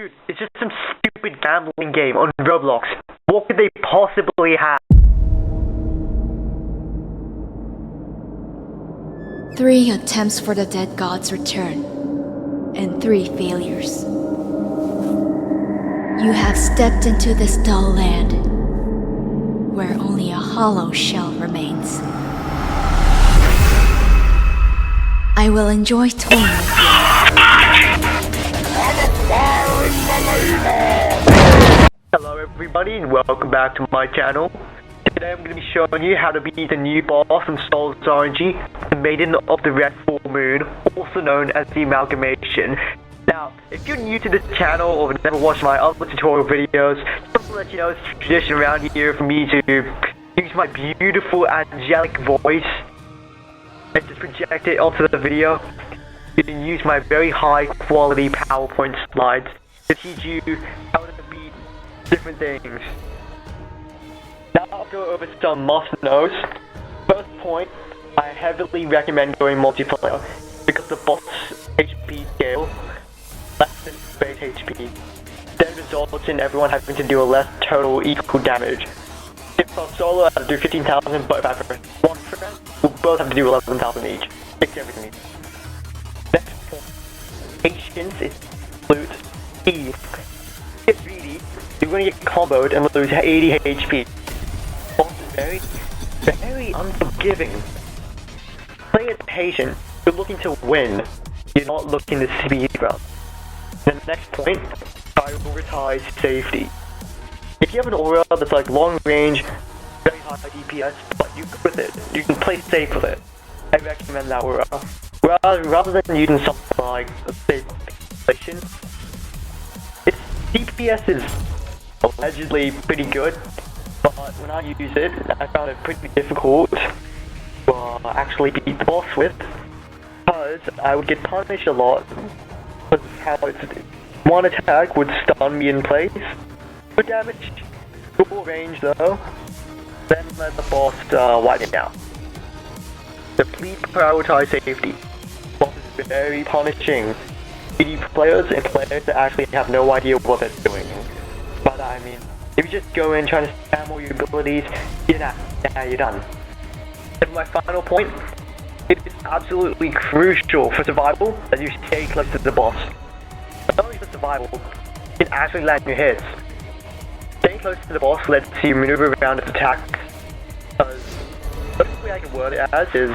Dude, it's just some stupid gambling game on Roblox. What could they possibly have? 3 attempts for the dead god's return, and 3 failures. You have stepped into this dull land, where only a hollow shell remains. I will enjoy toying with you. Hello everybody and welcome back to my channel. Today I'm going to be showing you how to beat the new boss from Soul's RNG, the Maiden of the Red Full Moon, also known as the Amalgamation. Now, if you're new to this channel or have never watched my other tutorial videos, just to let you know it's tradition around here for me to use my beautiful angelic voice and just project it onto the video. You can use my very high quality PowerPoint slides to teach you how to beat different things. Now I'll go over some must-knows. First point, I heavily recommend going multiplayer because the boss HP scale less than base HP then results in everyone having to do a less total equal damage. If on solo I have to do 15,000, but if I have one friend, we'll both have to do 11,000 each. Fix everything. Next point, patience is absolute key. Get greedy, you're going to get comboed and lose 80 HP. Boss is very unforgiving. Play it patient. You're looking to win. You're not looking to speed run. And the next point, prioritize safety. If you have an aura that's like long range, very high DPS, but you're good with it, you can play safe with it. I recommend that aura. Rather than using something like, let's say, inflation. Its DPS is allegedly pretty good, but when I use it, I found it pretty difficult to actually beat the boss with, because I would get punished a lot, because how one attack would stun me in place. Good damage, full range though, then let the boss wipe it out. So please prioritize safety. Boss is very punishing. PD players and players that actually have no idea what they're doing. But I mean, if you just go in trying to spam all your abilities, you're done. And my final point, it is absolutely crucial for survival that you stay close to the boss. Not only for survival, you can actually land your hits. Staying close to the boss lets you maneuver around its attacks, because the best way I can word it as is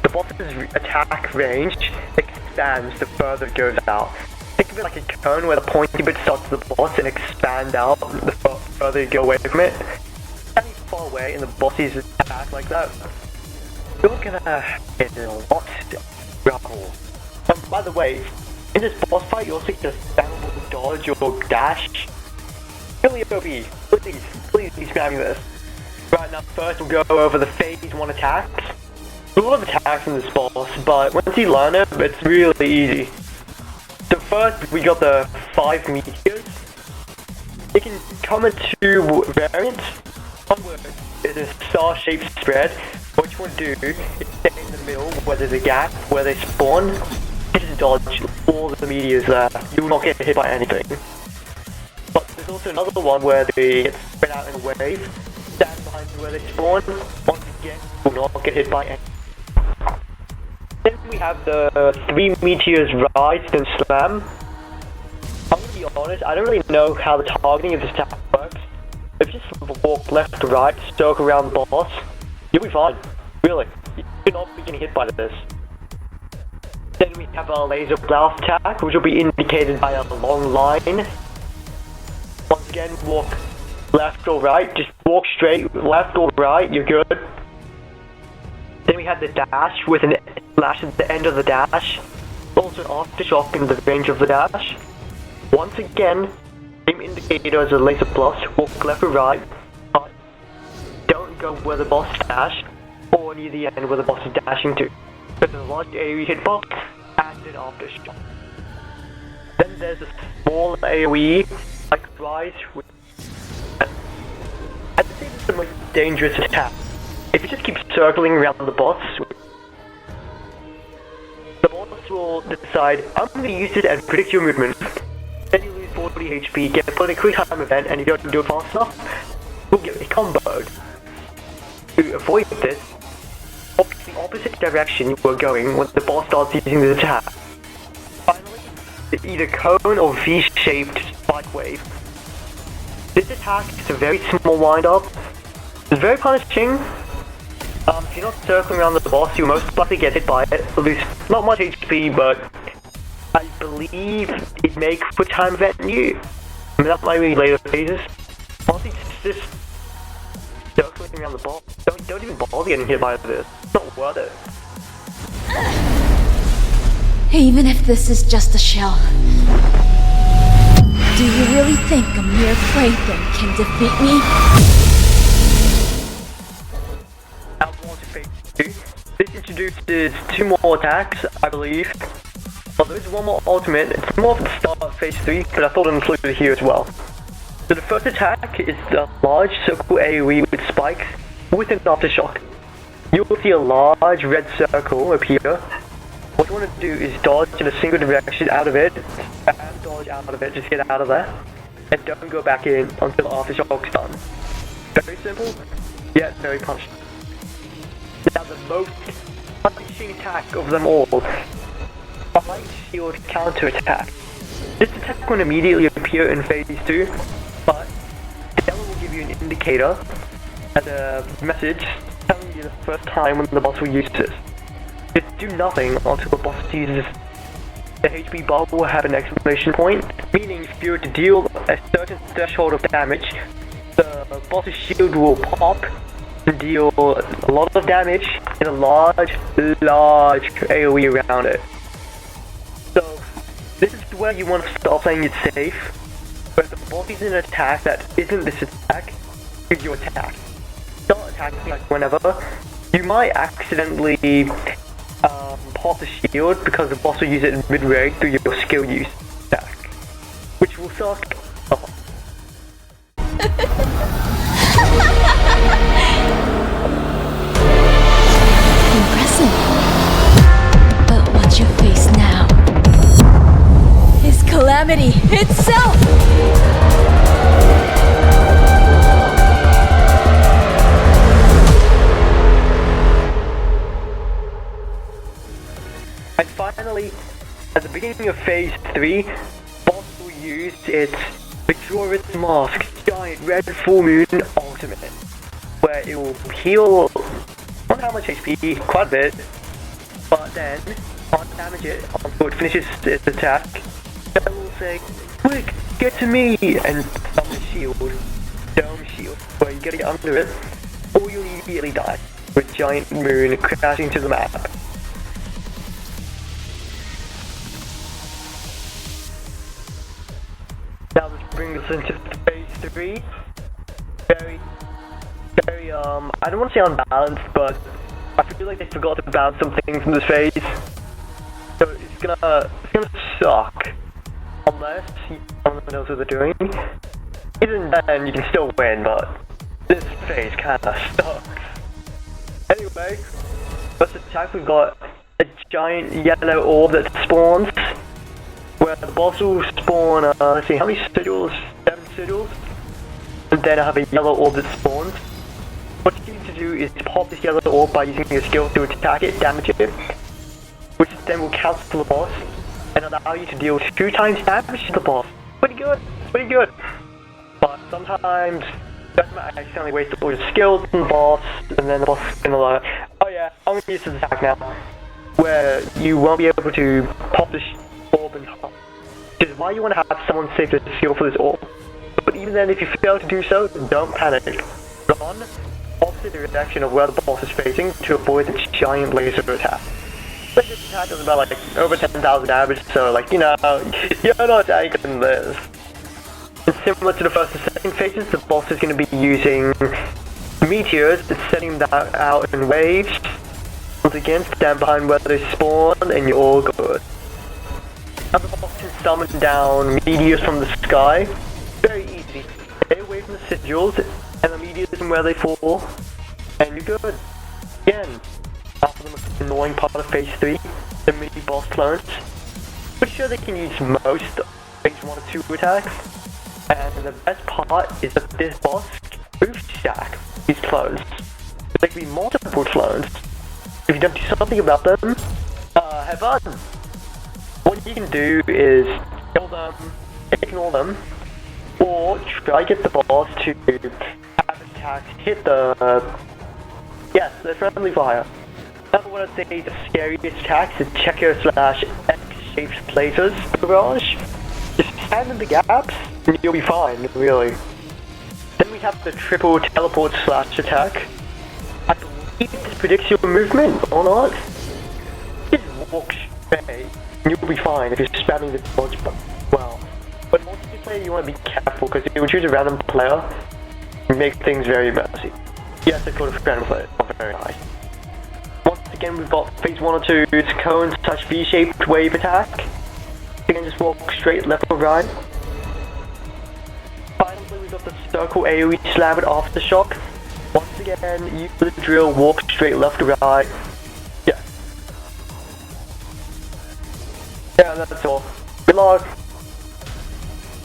the boss's attack range expands the further it goes out. Think of it like a cone where the pointy bit starts at the boss and expands out the further you go away from it. Standing far away and the boss's attack like that, you're gonna get a lot of trouble. By the way, in this boss fight you also get to spam dodge or dash. Really OP, please be spamming this. Right, now first we'll go over the phase 1 attacks. There's a lot of attacks in this boss, but once you learn it, it's really easy. So first we got the 5 meteors. It can come in 2 variants. One word is a star-shaped spread. What you want to do is stay in the middle where there's a gap, where they spawn. You just dodge all the meteors there. You will not get hit by anything. But there's also another one where they get spread out in a wave. Stand behind where they spawn. Once again, you will not get hit by anything. Then we have the 3 meteors rise and slam. I'm gonna be honest, I don't really know how the targeting of this attack works. If you just walk left to right, circle around the boss, you'll be fine. Really, you're not getting hit by this. Then we have our laser blast attack, which will be indicated by a long line. Once again, walk left or right, just walk straight, left or right, you're good. Then we have the dash with an slash at the end of the dash. Also an aftershock in the range of the dash. Once again, same indicator as a laser blast, walk left or right, but don't go where the boss dashed, or near the end where the boss is dashing to. There's a large AoE hitbox and an aftershock. Then there's a small AoE, like rise with... I'd say this is the most dangerous attack. If you just keep circling around the boss will decide, I'm going to use it and predict your movement. Then you lose 40 HP, get put in a quick time event, and if you don't do it fast enough, you'll get comboed. To avoid this, opt the opposite direction you were going when the boss starts using the attack. Finally, it's either cone or V-shaped spike wave. This attack is a very small wind-up. It's very punishing. If you're not circling around the boss, you'll most likely get hit by it. It'll lose not much HP, but I believe it may quick time event you. I mean, that might be later phases. Honestly, just circling around the boss. Don't even bother getting hit by this. It's not worth it. Even if this is just a shell, do you really think a mere plaything can defeat me? Now on to phase 2. This introduces 2 more attacks, I believe. Well, there is one more ultimate. It's more for the start of phase 3, but I thought I'd include it here as well. So the first attack is the large circle AoE with spikes with an aftershock. You will see a large red circle appear. What you want to do is dodge in a single direction out of it, and dodge out of it, just get out of there, and don't go back in until the aftershock's done. Very simple, yet very punishing. Now the most punishing attack of them all, Light Shield Counter Attack. This attack will immediately appear in phase 2, but the yellow will give you an indicator and a message telling you the first time when the boss will use this. Just do nothing until the boss uses the HP bar will have an exclamation point, meaning if you were to deal a certain threshold of damage, the boss's shield will pop and deal a lot of damage in a large AoE around it. So this is where you want to start playing it safe, but if the boss uses an attack that isn't this attack, use your attack. Start attacking like whenever. You might accidentally pop the shield because the boss will use it in mid-range through your skill use attack, which will suck. Impressive. But what you face now is calamity itself! And finally, at the beginning of phase 3, boss will use its Majora's Mask Giant Red Full Moon Ultimate, where it will heal not how much HP, quite a bit, but then can't damage it until it finishes its attack. It will say, "Quick, get to me!" and summon a shield, Dome Shield, where you get it under it, or you'll immediately die with Giant Moon crashing to the map. Now this brings us into phase 3. Very, I don't want to say unbalanced, but I feel like they forgot to balance some things in this phase. So it's gonna suck. Unless someone knows what they're doing. Even then, you can still win, but this phase kinda sucks. Anyway, first attack we've got a giant yellow orb that spawns, where the boss will spawn, let's see, how many sigils? 7 sigils? And then I have a yellow orb that spawns. What you need to do is pop this yellow orb by using your skill to attack it, damage it, which then will cancel the boss, and allow you to deal 2 times damage to the boss. Pretty good, pretty good. But sometimes, I accidentally waste all your skills on the boss, and then the boss is gonna like, oh yeah, I'm gonna use this attack now. Where you won't be able to pop this orb in half. Which is why you want to have someone save the skill for this orb. But even then, if you fail to do so, don't panic. Run opposite direction of where the boss is facing to avoid the giant laser attack. Laser attack does about like over 10,000 damage, so like, you know, you're not taking this. And similar to the first and second phases, the boss is going to be using meteors, setting that out in waves. Once again, stand behind where they spawn and you're all good. Now the boss can summon down meteors from the sky. Very easy. Stay away from the sigils and the meteors and where they fall, and you're good. Again, after the most annoying part of phase 3, the mini boss clones. Pretty sure they can use most phase 1 or 2 attacks. And the best part is that this boss can stack these clones. There can be multiple clones. If you don't do something about them, have fun. What you can do is kill them, ignore them, or try to get the boss to have attacks hit the friendly fire. That's what I'd say the scariest attacks is checker slash X-shaped lasers barrage. Just stand in the gaps and you'll be fine, really. Then we have the triple teleport slash attack. I believe this predicts your movement or not. Just walk straight and you'll be fine if you're spamming the dodge button. Well, but multiplayer you want to be careful because if you choose a random player, you make things very messy. Yes, I call it random player, not very nice. Once again, we've got phase 1 or 2, it's cone slash V-shaped wave attack. Again, just walk straight left or right. Finally, we've got the circle AoE slam with aftershock. Once again, use the drill, walk straight left or right. Yeah, that's all. Good luck.